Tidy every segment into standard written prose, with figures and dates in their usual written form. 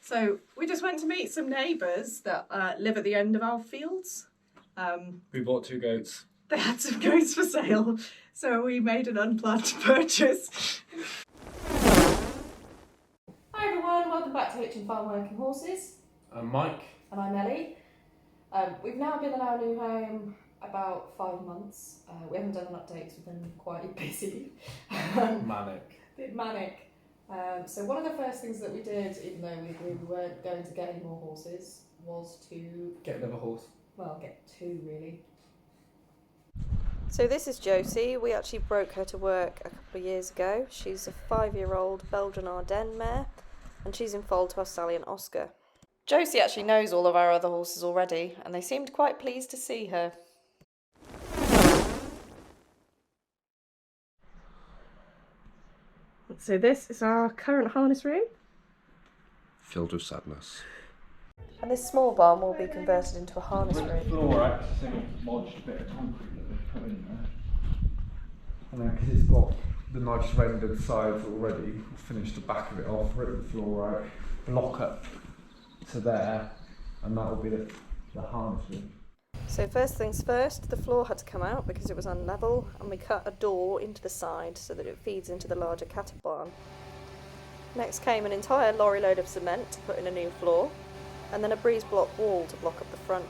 So we just went to meet some neighbours that live at the end of our fields. We bought 2 goats. They had some goats for sale, so we made an unplanned purchase. Hi everyone, welcome back to Hitchin Farm Working Horses. I'm Mike. And I'm Ellie. We've now been in our new home about 5 months. We haven't done an update, we've been quite busy. Manic. Bit manic. So one of the first things that we did, even though we agreed we weren't going to get any more horses, was to... Get another horse. Well, get 2 really. So this is Josie. We actually broke her to work a couple of years ago. She's a 5-year-old Belgian Ardennes mare, and she's in foal to our stallion Oscar. Josie actually knows all of our other horses already, and they seemed quite pleased to see her. So this is our current harness room. Filled with sadness. And this small barn will be converted into a harness room. Floor accessing modged bit of concrete that they've put in there. And then because it's got the nice rendered sides already, we'll finish the back of it off, rip the floor out, block up to there, and that will be the harness room. So first things first, the floor had to come out because it was unlevel, and we cut a door into the side so that it feeds into the larger cattle barn. Next came an entire lorry load of cement to put in a new floor, and then a breeze block wall to block up the front.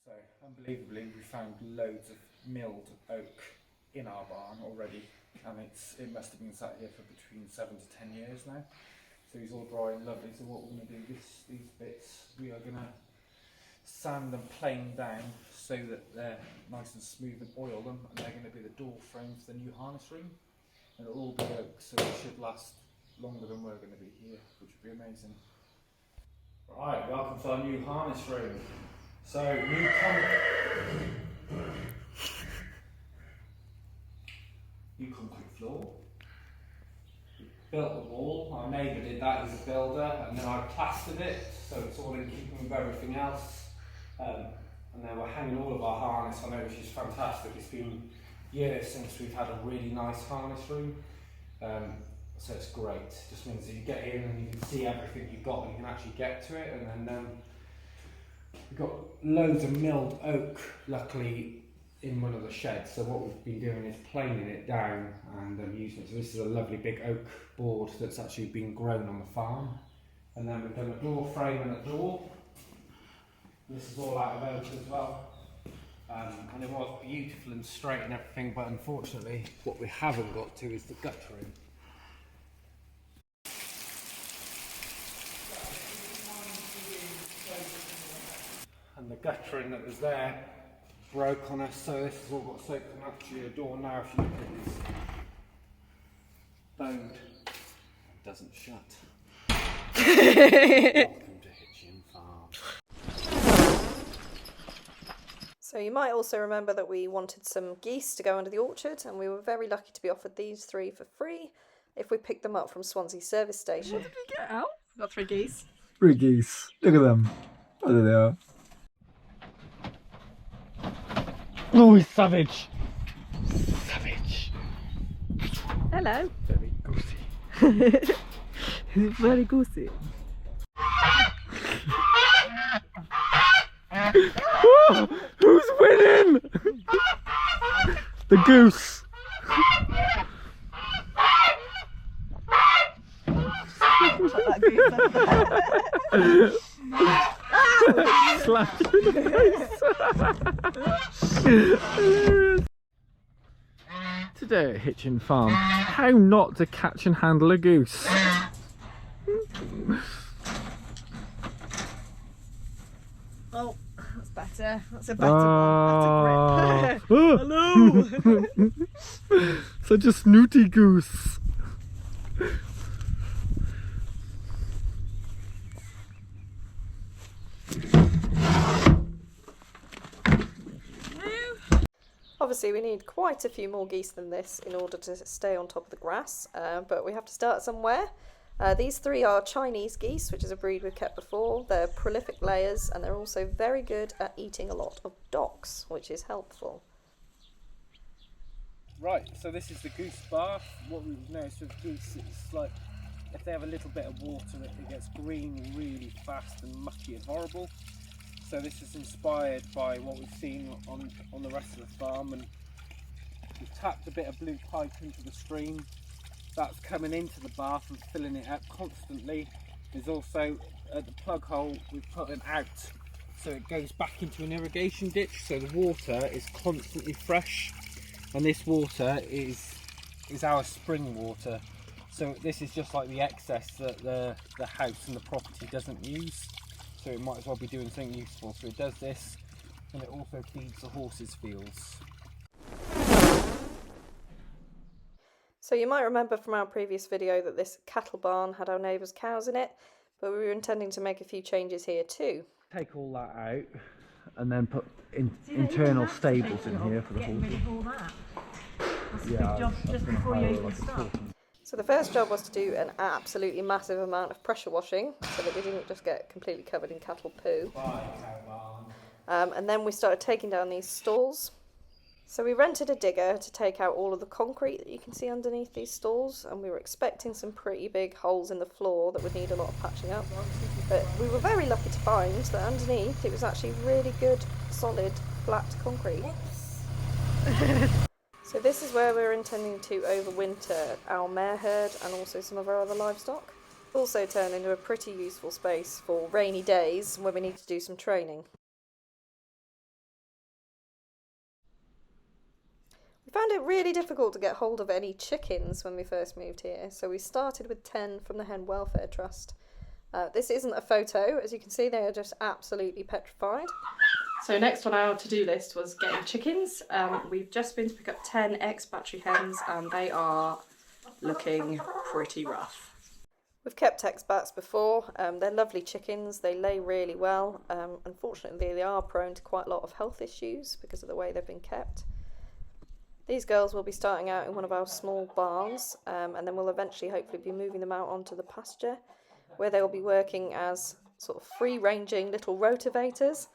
So, unbelievably, we found loads of milled oak in our barn already, and it must have been sat here for between 7 to 10 years now. So he's all dry and lovely. So what we're going to do, these bits, we are going to sand them plain down so that they're nice and smooth and oil them, and they're going to be the door frame for the new harness room. And it'll all be oak, so it should last longer than we're going to be here, which would be amazing. Right, welcome to our new harness room. So, new concrete floor. We built the wall. Our neighbour did that, he's a builder, and then I plastered it so it's all in keeping with everything else. And then we're hanging all of our harness on it, which is fantastic. It's been years since we've had a really nice harness room. So it's great. It just means that you get in and you can see everything you've got and you can actually get to it. And then we've got loads of milled oak, luckily, in one of the sheds. So what we've been doing is planing it down and using it. So this is a lovely big oak board that's actually been grown on the farm. And then we've done a door frame and a door. This is all out of oak as well. And it was beautiful and straight and everything, but unfortunately what we haven't got to is the guttering. And the guttering that was there broke on us, so this has all got soaked and actually a door now. If you look at this, boned, it doesn't shut. Welcome to Hitchin Farm. So you might also remember that we wanted some geese to go under the orchard, and we were very lucky to be offered these 3 for free if we picked them up from Swansea service station. What did we get out? Got 3 geese. 3 geese. Look at them. Oh, there they are. Oh, he's savage. Savage. Hello. Very goosey. He's very goosey. Oh, who's winning? The goose. Slapped you in the face. Today at Hitchin Farm, how not to catch and handle a goose. Oh, that's better. That's a better one. That's a grip. Hello. Such a snooty goose. Obviously we need quite a few more geese than this in order to stay on top of the grass, but we have to start somewhere. These 3 are Chinese geese, which is a breed we've kept before. They're prolific layers, and they're also very good at eating a lot of docks, which is helpful. Right, so this is the goose bath. What we've noticed with geese is like if they have a little bit of water, it gets green really fast and mucky and horrible. So this is inspired by what we've seen on the rest of the farm, and we've tapped a bit of blue pipe into the stream. That's coming into the bath and filling it up constantly. There's also at the plug hole we've put an out, so it goes back into an irrigation ditch, so the water is constantly fresh, and this water is our spring water. So this is just like the excess that the house and the property doesn't use, so it might as well be doing something useful. So it does this, and it also feeds the horses' fields. So you might remember from our previous video that this cattle barn had our neighbour's cows in it, but we were intending to make a few changes here too. Take all that out and then put internal stables in here for the horses. That's a big job just before you even start. So the first job was to do an absolutely massive amount of pressure washing so that we didn't just get completely covered in cattle poo. And then we started taking down these stalls. So we rented a digger to take out all of the concrete that you can see underneath these stalls, and we were expecting some pretty big holes in the floor that would need a lot of patching up. But we were very lucky to find that underneath it was actually really good, solid, flat concrete. So this is where we're intending to overwinter our mare herd and also some of our other livestock. Also turned into a pretty useful space for rainy days when we need to do some training. We found it really difficult to get hold of any chickens when we first moved here, so we started with 10 from the Hen Welfare Trust. This isn't a photo, as you can see they are just absolutely petrified. So next on our to-do list was getting chickens. We've just been to pick up 10 ex-battery hens and they are looking pretty rough. We've kept ex-bats before, they're lovely chickens, they lay really well. Unfortunately they are prone to quite a lot of health issues because of the way they've been kept. These girls will be starting out in one of our small barns, and then we'll eventually hopefully be moving them out onto the pasture, where they will be working as sort of free-ranging little rotivators.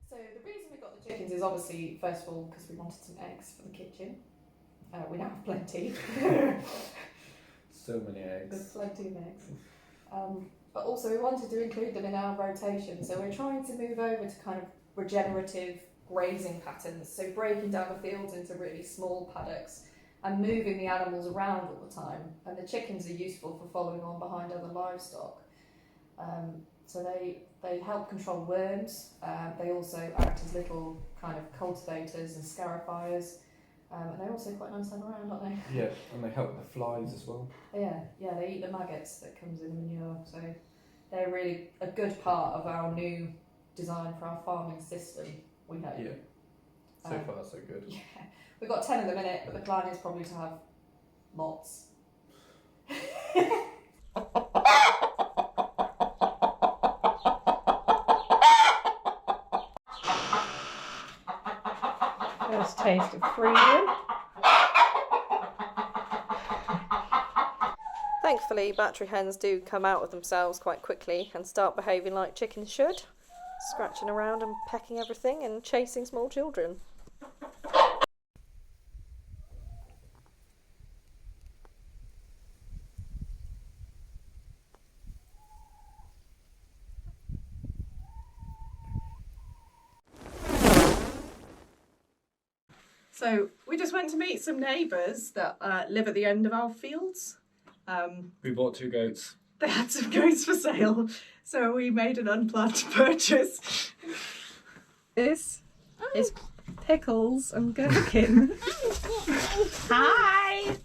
So the reason we got the chickens is obviously, first of all, because we wanted some eggs for the kitchen. We now have plenty. So many eggs. There's plenty of eggs. But also we wanted to include them in our rotation, so we're trying to move over to kind of regenerative grazing patterns, so breaking down the fields into really small paddocks and moving the animals around all the time. And the chickens are useful for following on behind other livestock. So they help control worms. They also act as little kind of cultivators and scarifiers. And they're also quite nice to have around, aren't they? Yeah, and they help the flies as well. Yeah, they eat the maggots that comes in the manure. So they're really a good part of our new design for our farming system. We hope. Yeah. So far, so good. Yeah. We've got 10 at the minute, but the plan is probably to have lots. First taste of freedom. Thankfully, battery hens do come out of themselves quite quickly and start behaving like chickens should. Scratching around and pecking everything and chasing small children. So we just went to meet some neighbours that live at the end of our fields. We bought 2 goats. They had some goats for sale, so we made an unplanned purchase. This is Pickles and Gherkin. Hi!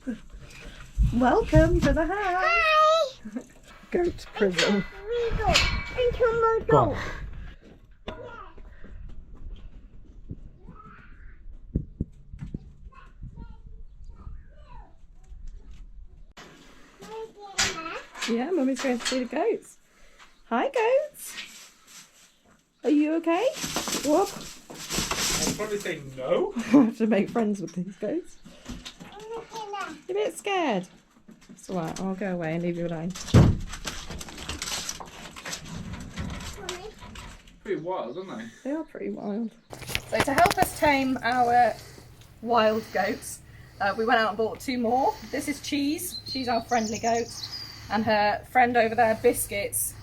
Welcome to the house. Hi! Goat prison. Go on. Yeah, Mummy's going to see the goats. Hi, goats. Are you okay? Whoop. I'd probably say no. I have to make friends with these goats. You're a bit scared. It's alright, I'll go away and leave you alone. Pretty wild, aren't they? They are pretty wild. So to help us tame our wild goats, we went out and bought 2 more. This is Cheese. She's our friendly goat. And her friend over there, Biscuits,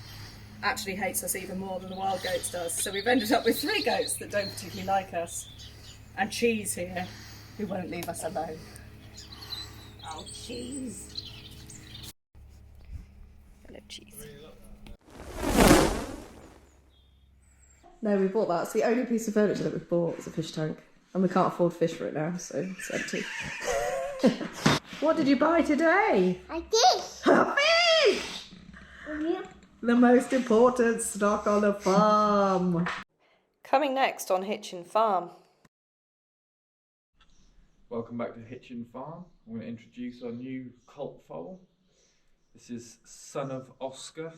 actually hates us even more than the wild goats does. So we've ended up with 3 goats that don't particularly like us. And Cheese here, who won't leave us alone. Oh, Cheese. Hello, Cheese. No, we bought that. It's the only piece of furniture that we've bought. It's a fish tank. And we can't afford fish for it now, so it's empty. What did you buy today? I did. A fish! The most important stock on a farm. Coming next on Hitchin Farm. Welcome back to Hitchin Farm. I'm going to introduce our new colt foal. This is Son of Oscar.